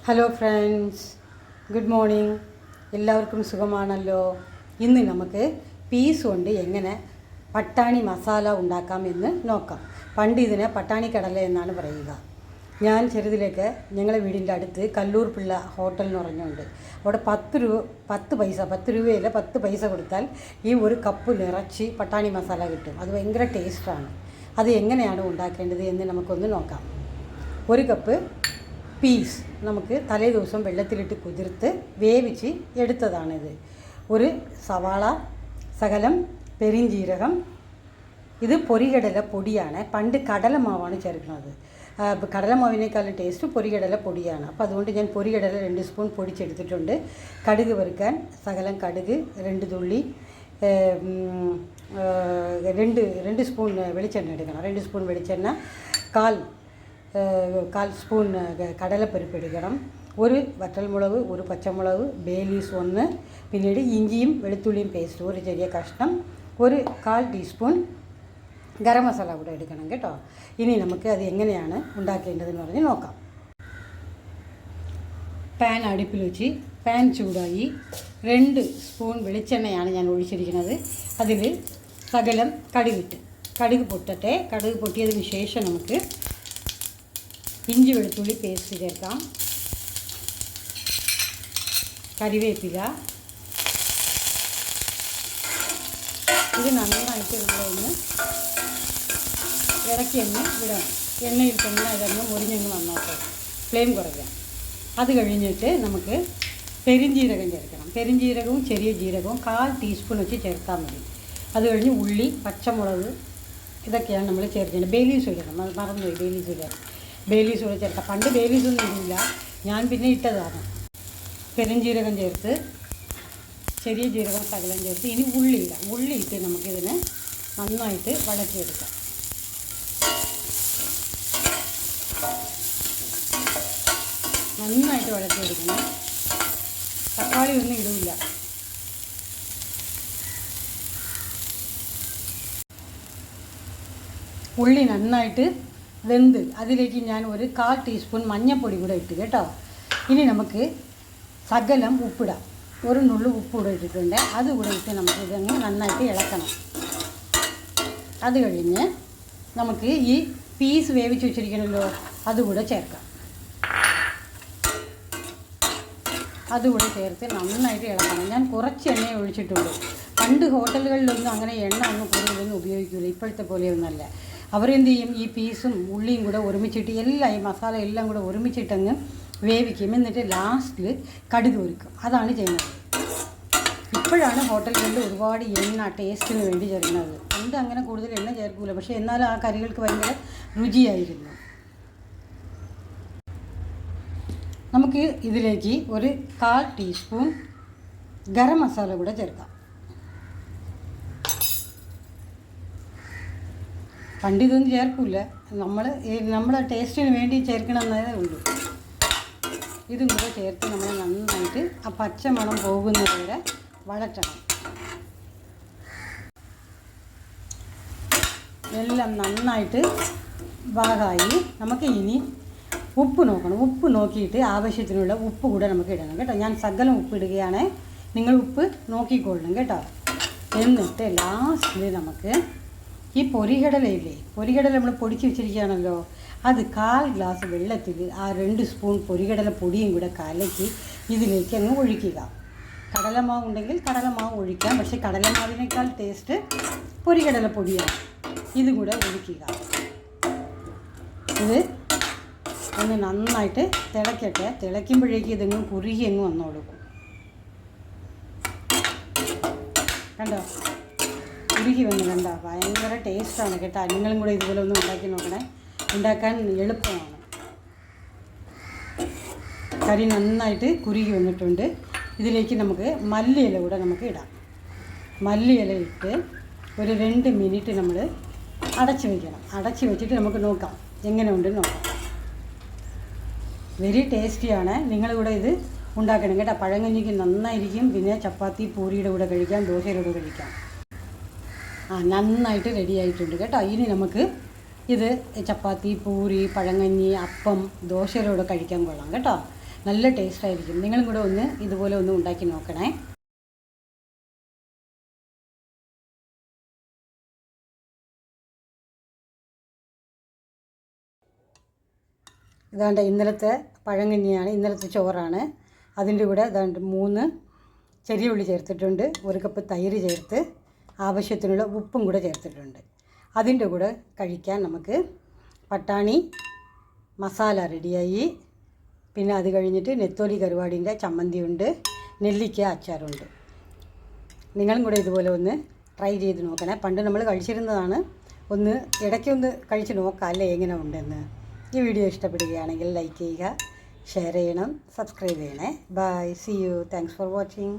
Hello friends, good morning. എല്ലാവർക്കും സുഖമാണല്ലോ. ഇന്ന് നമുക്ക് പീസ് കൊണ്ട് എങ്ങനെ പട്ടാണി മസാല ഉണ്ടാക്കാമെന്ന് നോക്കാം. പണ്ട് ഇതിനെ പട്ടാണി കടല എന്നാണ് പറയുക. ഞാൻ ചെറുതിലേക്ക് ഞങ്ങളെ വീടിൻ്റെ അടുത്ത് കല്ലൂർ പിള്ള ഹോട്ടൽ എന്ന് പറഞ്ഞുകൊണ്ട് അവിടെ 10 രൂപയില്ല 10 പൈസ കൊടുത്താൽ ഈ ഒരു കപ്പ് നിറച്ച് പട്ടാണി മസാല കിട്ടും. അത് ഭയങ്കര ടേസ്റ്റാണ്. അത് എങ്ങനെയാണ് ഉണ്ടാക്കേണ്ടത് എന്ന് നമുക്കൊന്ന് നോക്കാം. ഒരു കപ്പ് പീസ് നമുക്ക് തലേ ദിവസം വെള്ളത്തിലിട്ട് കുതിർത്ത് വേവിച്ച് എടുത്തതാണിത്. ഒരു സവാള, ശകലം പെരിഞ്ജീരകം. ഇത് പൊരികടല പൊടിയാണ്. പണ്ട് കടലമാവാണ് ചേർക്കുന്നത്. കടലമാവിനേക്കാളും ടേസ്റ്റ് പൊരികടല പൊടിയാണ്. അപ്പോൾ അതുകൊണ്ട് ഞാൻ പൊരികടല 2 സ്പൂൺ പൊടിച്ചെടുത്തിട്ടുണ്ട്. കടുക് വറുക്കാൻ ശകലം കടുക്, 2 തുള്ളി, 2 സ്പൂൺ വെളിച്ചെണ്ണ എടുക്കണം. 2 സ്പൂൺ വെളിച്ചെണ്ണ, കാൽ സ്പൂൺ കടലപ്പരിപ്പ് എടുക്കണം. ഒരു വറ്റൽമുളക്, ഒരു പച്ചമുളക്, ബേ ലീവ്സ് 1, പിന്നീട് ഇഞ്ചിയും വെളുത്തുള്ളിയും പേസ്റ്റ് ഒരു ചെറിയ കഷ്ണം, ഒരു 1/4 ടീസ്പൂൺ ഗരം മസാല കൂടെ എടുക്കണം കേട്ടോ. ഇനി നമുക്ക് അത് എങ്ങനെയാണ് ഉണ്ടാക്കേണ്ടതെന്ന് പറഞ്ഞ് നോക്കാം. പാൻ അടുപ്പിൽ വെച്ച് പാൻ ചൂടായി 2 സ്പൂൺ വെളിച്ചെണ്ണയാണ് ഞാൻ ഒഴിച്ചിരിക്കുന്നത്. അതിൽ ശകലം കടുക് പൊട്ടട്ടെ. കടുക് പൊട്ടിയതിന് ശേഷം നമുക്ക് ഇഞ്ചി വെളുത്തുള്ളി പേസ്റ്റ് ചേർക്കാം. കറിവേപ്പില. ഇത് നന്നായിട്ട് നമ്മളൊന്ന് ഇറക്കി വിടണം. എണ്ണയിൽ തന്നെ അതങ്ങ് മുരിഞ്ഞങ്ങ് നന്നായിട്ട് ഫ്ലെയിം കുറയ്ക്കാം. അത് കഴിഞ്ഞിട്ട് നമുക്ക് പെരിഞ്ജീരകം ചേർക്കണം. പെരിഞ്ജീരകവും ചെറിയ ജീരകവും 1/4 ടീസ്പൂൺ വെച്ച് ചേർത്താൽ മതി. അത് കഴിഞ്ഞ് ഉള്ളി, പച്ചമുളക് ഇതൊക്കെയാണ് നമ്മൾ ചേർക്കേണ്ടത്. ബേ ലീവ്സ് ഇടണം, മറന്നുപോയി. ബേ ലീവ്സ് കൂടെ ചേർക്കാം. പണ്ട് ബേ ലീവ്സ് ഒന്നും ഇടില്ല, ഞാൻ പിന്നെ ഇട്ടതാണ്. പെരുംജീരകം ചേർത്ത്, ചെറിയ ജീരകം ശകലം ചേർത്ത് ഇനി ഉള്ളി ഇടാം. ഉള്ളി ഇട്ട് നമുക്കിതിനെ നന്നായിട്ട് വഴറ്റിയെടുക്കാം. നന്നായിട്ട് വഴറ്റിയെടുക്കണം. തക്കാളി ഒന്നും ഇടില്ല. ഉള്ളി നന്നായിട്ട് വെന്ത് അതിലേക്ക് ഞാൻ ഒരു 1/4 ടീസ്പൂൺ മഞ്ഞൾപ്പൊടി കൂടെ ഇട്ട് കേട്ടോ. ഇനി നമുക്ക് ശകലം ഉപ്പിടാം. ഒരു നുള്ളു ഉപ്പ് കൂടെ ഇട്ടിട്ടുണ്ട്. അതുകൂടെ ഇട്ട് നമുക്ക് ഇതങ്ങ് നന്നായിട്ട് ഇളക്കണം. അത് കഴിഞ്ഞ് നമുക്ക് ഈ പീസ് വേവിച്ച് വെച്ചിരിക്കണമല്ലോ, അതുകൂടെ ചേർക്കാം. അതുകൂടെ ചേർത്ത് നന്നായിട്ട് ഇളക്കണം. ഞാൻ കുറച്ച് എണ്ണയെ ഒഴിച്ചിട്ടുള്ളൂ. പണ്ട് ഹോട്ടലുകളിലൊന്നും അങ്ങനെ എണ്ണ ഒന്നും കൂടുതലൊന്നും ഉപയോഗിക്കില്ല, ഇപ്പോഴത്തെ പോലെയൊന്നുമല്ല. അവരെന്ത് ചെയ്യും, ഈ പീസും ഉള്ളിയും കൂടെ ഒരുമിച്ചിട്ട് എല്ലാം ഈ മസാല എല്ലാം കൂടെ ഒരുമിച്ചിട്ടങ്ങ് വേവിക്കും. എന്നിട്ട് ലാസ്റ്റിൽ കടുക് ഒരുക്കും. അതാണ് ചെയ്യുന്നത്. ഇപ്പോഴാണ് ഹോട്ടലുകളിൽ ഒരുപാട് എണ്ണ ടേസ്റ്റിന് വേണ്ടി ചേർക്കുന്നത്. പണ്ട് അങ്ങനെ കൂടുതൽ എണ്ണ ചേർക്കില്ല, പക്ഷേ എന്നാലും ആ കറികൾക്ക് ഭയങ്കര രുചിയായിരുന്നു. നമുക്ക് ഇതിലേക്ക് ഒരു 1/4 ടീസ്പൂൺ ഗരം മസാല കൂടെ ചേർക്കാം. പണ്ട് ഇതൊന്നും ചേർക്കില്ല, നമ്മുടെ ടേസ്റ്റിന് വേണ്ടി ചേർക്കണമെന്നതേ ഉള്ളൂ. ഇതും കൂടെ ചേർത്ത് നമ്മൾ നന്നായിട്ട് ആ പച്ചമണം പോകുന്നത് വരെ വഴറ്റണം. എല്ലാം നന്നായിട്ട് പാകമായി. നമുക്ക് ഇനി ഉപ്പ് നോക്കണം. ഉപ്പ് നോക്കിയിട്ട് ആവശ്യത്തിനുള്ള ഉപ്പ് കൂടെ നമുക്ക് ഇടണം കേട്ടോ. ഞാൻ ശകലം ഉപ്പ് ഇടുകയാണ്, നിങ്ങൾ ഉപ്പ് നോക്കിക്കൊള്ളണം കേട്ടോ. എന്നിട്ട് ലാസ്റ്റിൽ നമുക്ക് ഈ പൊരികടലയില്ലേ, പൊരികടല നമ്മൾ പൊടിച്ച് വെച്ചിരിക്കുകയാണല്ലോ, അത് 1/4 ഗ്ലാസ് വെള്ളത്തിൽ ആ 2 സ്പൂൺ പൊരികടല പൊടിയും കൂടെ കലക്കി ഇതിലേക്ക് അങ്ങ് ഒഴിക്കുക. കടലമാവ് ഉണ്ടെങ്കിൽ കടലമാവ് ഒഴിക്കാം, പക്ഷേ കടലമാവിനേക്കാൾ ടേസ്റ്റ് പൊരികടല പൊടിയാണ്. ഇതും കൂടെ ഒഴിക്കുക. ഇത് ഒന്ന് നന്നായിട്ട് തിളയ്ക്കട്ടെ. തിളയ്ക്കുമ്പോഴേക്കും ഇതെങ്ങും കുറുകി അങ്ങ് വന്നു കൊടുക്കും. കണ്ടോ, കുറുകി വന്ന് കണ്ടോ, ഭയങ്കര ടേസ്റ്റാണ് കേട്ടോ. നിങ്ങളും കൂടെ ഇതുപോലെ ഒന്ന് ഉണ്ടാക്കി നോക്കണേ. ഉണ്ടാക്കാൻ എളുപ്പമാണ്. കറി നന്നായിട്ട് കുറുകി വന്നിട്ടുണ്ട്. ഇതിലേക്ക് നമുക്ക് മല്ലിയില കൂടെ നമുക്ക് ഇടാം. മല്ലിയില ഇട്ട് ഒരു 2 മിനിറ്റ് നമ്മൾ അടച്ച് വയ്ക്കണം. അടച്ച് വെച്ചിട്ട് നമുക്ക് നോക്കാം എങ്ങനെ ഉണ്ടെന്ന് നോക്കാം. വെരി ടേസ്റ്റിയാണ്. നിങ്ങളിവിടെ ഇത് ഉണ്ടാക്കണം കേട്ടോ. പഴങ്കഞ്ഞിക്ക് നന്നായിരിക്കും. പിന്നെ ചപ്പാത്തി, പൂരിയുടെ കൂടെ കഴിക്കാം, ദോശയുടെ കൂടെ കഴിക്കാം. നന്നായിട്ട് റെഡി ആയിട്ടുണ്ട് കേട്ടോ. ഇനി നമുക്ക് ഇത് ചപ്പാത്തി, പൂരി, പഴങ്കഞ്ഞി, അപ്പം, ദോശയിലൂടെ കഴിക്കാൻ കൊള്ളാം കേട്ടോ. നല്ല ടേസ്റ്റായിരിക്കും. നിങ്ങളും കൂടെ ഒന്ന് ഇതുപോലെ ഒന്ന് ഉണ്ടാക്കി നോക്കണേ. ഇതാണ്ട് ഇന്നലത്തെ പഴങ്കഞ്ഞിയാണ്, ഇന്നലത്തെ ചോറാണ്. അതിൻ്റെ കൂടെ ഇതാണ്ട് 3 ചെറിയ ഉള്ളി ചേർത്തിട്ടുണ്ട്, 1 കപ്പ് തൈര് ചേർത്ത് ആവശ്യത്തിനുള്ള ഉപ്പും കൂടെ ചേർത്തിട്ടുണ്ട്. അതിൻ്റെ കൂടെ കഴിക്കാൻ നമുക്ക് പട്ടാണി മസാല റെഡിയായി. പിന്നെ അത് കഴിഞ്ഞിട്ട് നെത്തോലി കരുവാടിൻ്റെ ചമ്മന്തിയുണ്ട്, നെല്ലിക്ക അച്ചാറുണ്ട്. നിങ്ങളും കൂടെ ഇതുപോലെ ഒന്ന് ട്രൈ ചെയ്ത് നോക്കണേ. പണ്ട് നമ്മൾ കഴിച്ചിരുന്നതാണ്. ഒന്ന് ഇടയ്ക്കൊന്ന് കഴിച്ച് നോക്കാം അല്ലേ എങ്ങനെ ഉണ്ടെന്ന്. ഈ വീഡിയോ ഇഷ്ടപ്പെടുകയാണെങ്കിൽ ലൈക്ക് ചെയ്യുക, ഷെയർ ചെയ്യണം, സബ്സ്ക്രൈബ് ചെയ്യണേ. Bye, see you, thanks for watching.